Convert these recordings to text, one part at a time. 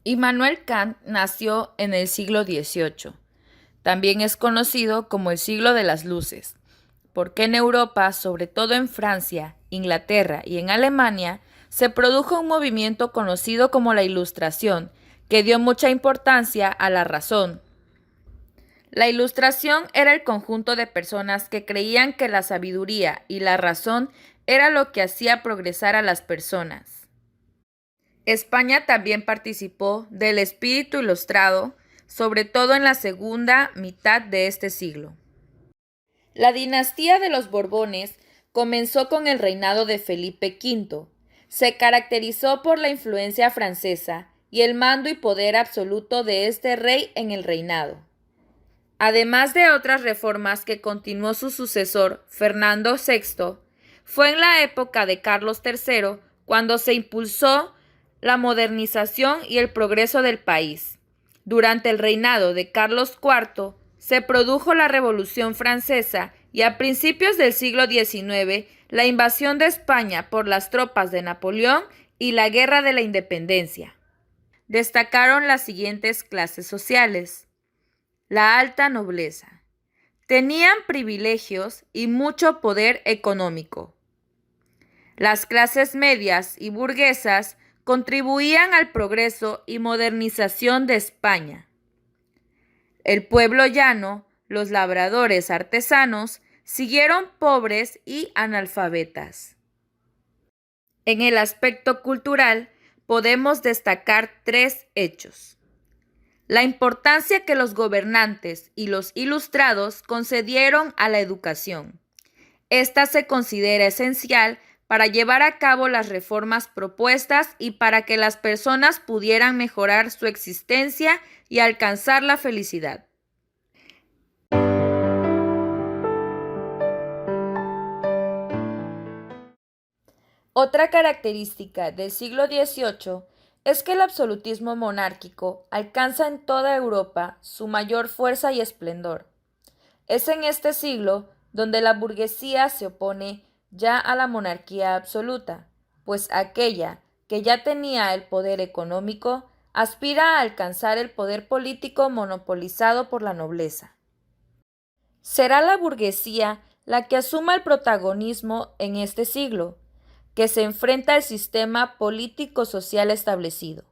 Immanuel Kant nació en el siglo XVIII. También es conocido como el siglo de las luces, porque en Europa, sobre todo en Francia, Inglaterra y en Alemania, se produjo un movimiento conocido como la Ilustración, que dio mucha importancia a la razón. La Ilustración era el conjunto de personas que creían que la sabiduría y la razón era lo que hacía progresar a las personas. España también participó del espíritu ilustrado, sobre todo en la segunda mitad de este siglo. La dinastía de los Borbones comenzó con el reinado de Felipe V. Se caracterizó por la influencia francesa y el mando y poder absoluto de este rey en el reinado. Además de otras reformas que continuó su sucesor, Fernando VI, fue en la época de Carlos III cuando se impulsó la modernización y el progreso del país. Durante el reinado de Carlos IV se produjo la Revolución Francesa y a principios del siglo XIX la invasión de España por las tropas de Napoleón y la Guerra de la Independencia. Destacaron las siguientes clases sociales. La alta nobleza. Tenían privilegios y mucho poder económico. Las clases medias y burguesas contribuían al progreso y modernización de España. El pueblo llano, los labradores artesanos, siguieron pobres y analfabetas. En el aspecto cultural, podemos destacar tres hechos. La importancia que los gobernantes y los ilustrados concedieron a la educación. Esta se considera esencial para llevar a cabo las reformas propuestas y para que las personas pudieran mejorar su existencia y alcanzar la felicidad. Otra característica del siglo XVIII es que el absolutismo monárquico alcanza en toda Europa su mayor fuerza y esplendor. Es en este siglo donde la burguesía se opone ya a la monarquía absoluta, pues aquella que ya tenía el poder económico aspira a alcanzar el poder político monopolizado por la nobleza. Será la burguesía la que asuma el protagonismo en este siglo, que se enfrenta al sistema político-social establecido.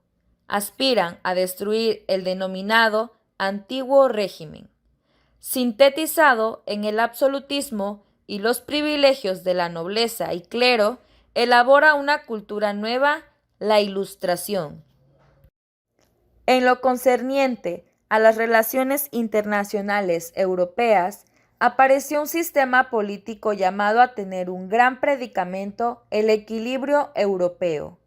Aspiran a destruir el denominado antiguo régimen, sintetizado en el absolutismo y los privilegios de la nobleza y clero, elabora una cultura nueva, la Ilustración. En lo concerniente a las relaciones internacionales europeas, apareció un sistema político llamado a tener un gran predicamento, el equilibrio europeo.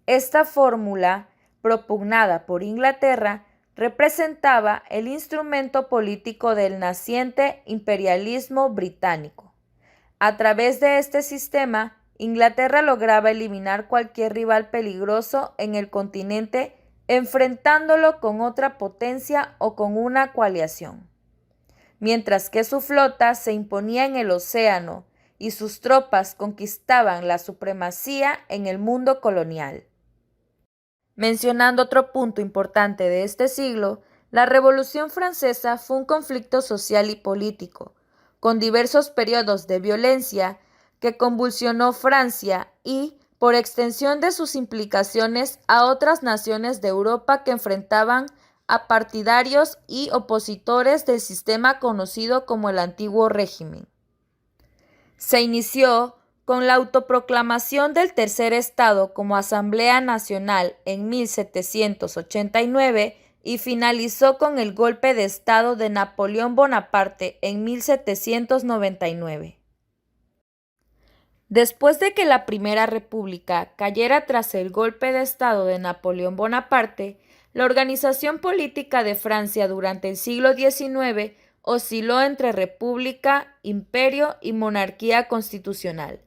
Esta fórmula, propugnada por Inglaterra, representaba el instrumento político del naciente imperialismo británico. A través de este sistema, Inglaterra lograba eliminar cualquier rival peligroso en el continente, enfrentándolo con otra potencia o con una coalición, mientras que su flota se imponía en el océano y sus tropas conquistaban la supremacía en el mundo colonial. Mencionando otro punto importante de este siglo, la Revolución Francesa fue un conflicto social y político, con diversos periodos de violencia que convulsionó Francia y, por extensión de sus implicaciones, a otras naciones de Europa que enfrentaban a partidarios y opositores del sistema conocido como el Antiguo Régimen. Se inició con la autoproclamación del Tercer Estado como Asamblea Nacional en 1789 y finalizó con el golpe de Estado de Napoleón Bonaparte en 1799. Después de que la Primera República cayera tras el golpe de Estado de Napoleón Bonaparte, la organización política de Francia durante el siglo XIX osciló entre república, imperio y monarquía constitucional.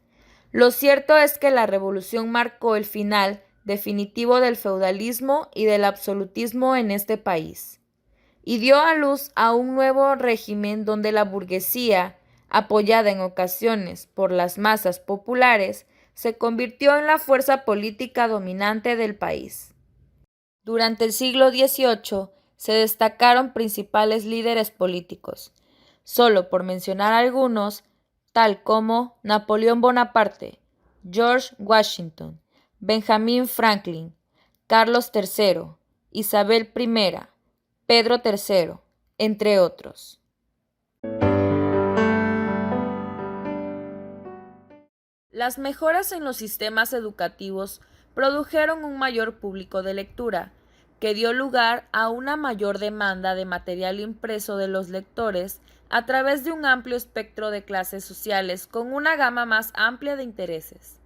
Lo cierto es que la revolución marcó el final definitivo del feudalismo y del absolutismo en este país, y dio a luz a un nuevo régimen donde la burguesía, apoyada en ocasiones por las masas populares, se convirtió en la fuerza política dominante del país. Durante el siglo XVIII se destacaron principales líderes políticos, solo por mencionar algunos, tal como Napoleón Bonaparte, George Washington, Benjamin Franklin, Carlos III, Isabel I, Pedro III, entre otros. Las mejoras en los sistemas educativos produjeron un mayor público de lectura, que dio lugar a una mayor demanda de material impreso de los lectores a través de un amplio espectro de clases sociales con una gama más amplia de intereses.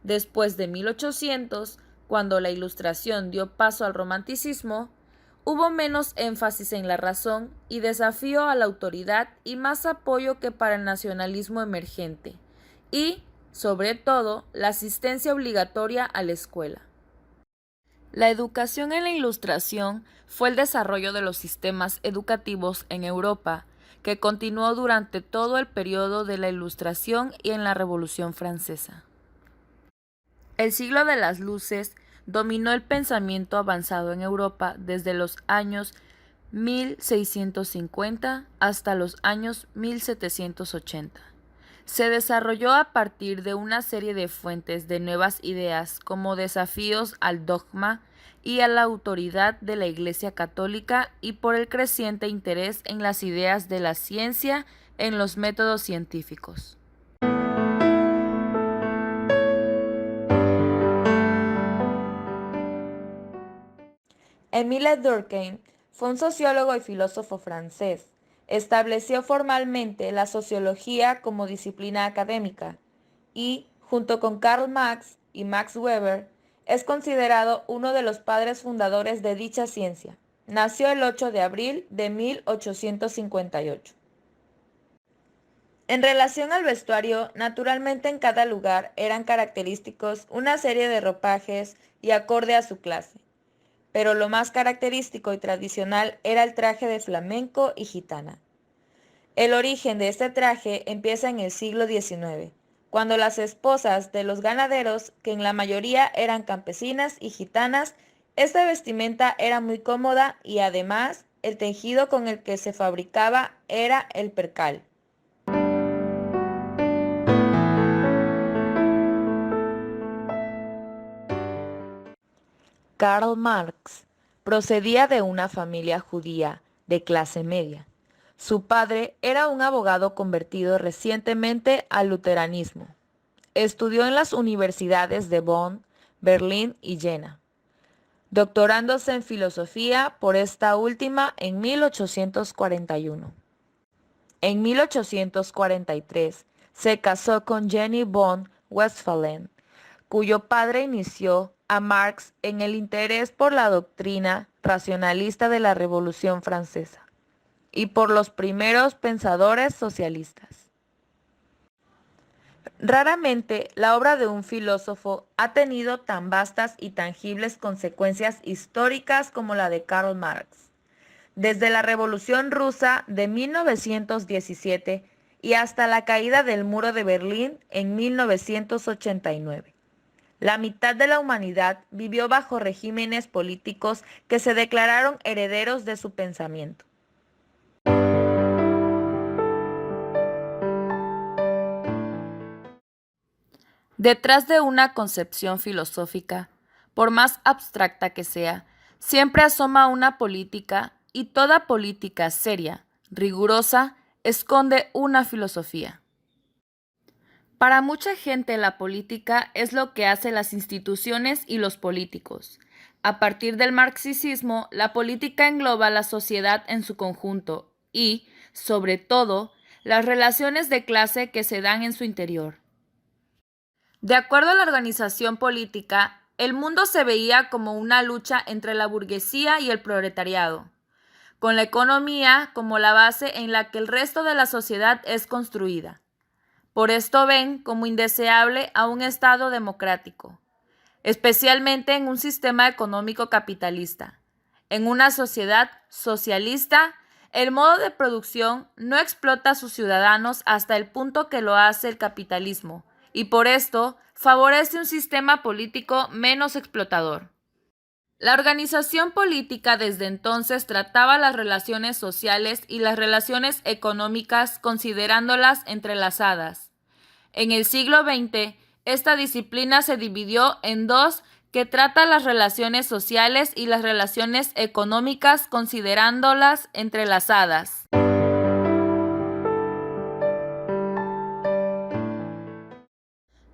Después de 1800, cuando la Ilustración dio paso al Romanticismo, hubo menos énfasis en la razón y desafío a la autoridad y más apoyo que para el nacionalismo emergente, y, sobre todo, la asistencia obligatoria a la escuela. La educación en la Ilustración fue el desarrollo de los sistemas educativos en Europa, que continuó durante todo el periodo de la Ilustración y en la Revolución Francesa. El siglo de las luces dominó el pensamiento avanzado en Europa desde los años 1650 hasta los años 1780. Se desarrolló a partir de una serie de fuentes de nuevas ideas como desafíos al dogma y a la autoridad de la Iglesia Católica y por el creciente interés en las ideas de la ciencia en los métodos científicos. Émile Durkheim fue un sociólogo y filósofo francés. Estableció formalmente la sociología como disciplina académica y, junto con Karl Marx y Max Weber, es considerado uno de los padres fundadores de dicha ciencia. Nació el 8 de abril de 1858. En relación al vestuario, naturalmente en cada lugar eran característicos una serie de ropajes y acorde a su clase, pero lo más característico y tradicional era el traje de flamenco y gitana. El origen de este traje empieza en el siglo XIX, cuando las esposas de los ganaderos, que en la mayoría eran campesinas y gitanas, esta vestimenta era muy cómoda y además el tejido con el que se fabricaba era el percal. Karl Marx procedía de una familia judía de clase media. Su padre era un abogado convertido recientemente al luteranismo. Estudió en las universidades de Bonn, Berlín y Jena, doctorándose en filosofía por esta última en 1841. En 1843 se casó con Jenny von Westphalen, cuyo padre inició a Marx en el interés por la doctrina racionalista de la Revolución Francesa y por los primeros pensadores socialistas. Raramente la obra de un filósofo ha tenido tan vastas y tangibles consecuencias históricas como la de Karl Marx. Desde la Revolución Rusa de 1917 y hasta la caída del Muro de Berlín en 1989. La mitad de la humanidad vivió bajo regímenes políticos que se declararon herederos de su pensamiento. Detrás de una concepción filosófica, por más abstracta que sea, siempre asoma una política y toda política seria, rigurosa, esconde una filosofía. Para mucha gente la política es lo que hacen las instituciones y los políticos. A partir del marxismo, la política engloba la sociedad en su conjunto y, sobre todo, las relaciones de clase que se dan en su interior. De acuerdo a la organización política, el mundo se veía como una lucha entre la burguesía y el proletariado, con la economía como la base en la que el resto de la sociedad es construida. Por esto ven como indeseable a un Estado democrático, especialmente en un sistema económico capitalista. En una sociedad socialista, el modo de producción no explota a sus ciudadanos hasta el punto que lo hace el capitalismo, y por esto favorece un sistema político menos explotador. La organización política desde entonces trataba las relaciones sociales y las relaciones económicas considerándolas entrelazadas. En el siglo XX, esta disciplina se dividió en dos que trata las relaciones sociales y las relaciones económicas considerándolas entrelazadas.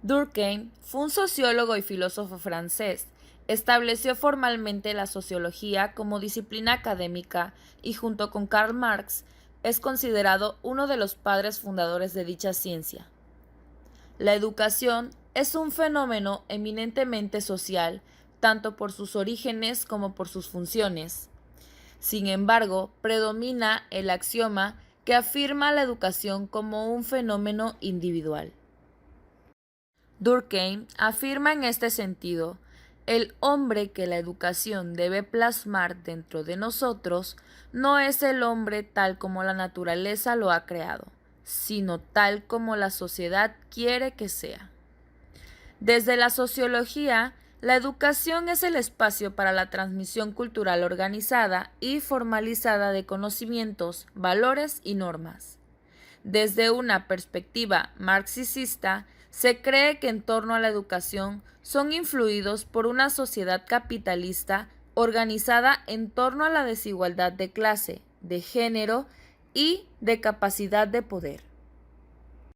Durkheim fue un sociólogo y filósofo francés. Estableció formalmente la sociología como disciplina académica y junto con Karl Marx es considerado uno de los padres fundadores de dicha ciencia. La educación es un fenómeno eminentemente social, tanto por sus orígenes como por sus funciones. Sin embargo, predomina el axioma que afirma la educación como un fenómeno individual. Durkheim afirma en este sentido, el hombre que la educación debe plasmar dentro de nosotros no es el hombre tal como la naturaleza lo ha creado, sino tal como la sociedad quiere que sea. Desde la sociología, la educación es el espacio para la transmisión cultural organizada y formalizada de conocimientos, valores y normas. Desde una perspectiva marxista, se cree que en torno a la educación son influidos por una sociedad capitalista organizada en torno a la desigualdad de clase, de género y de capacidad de poder.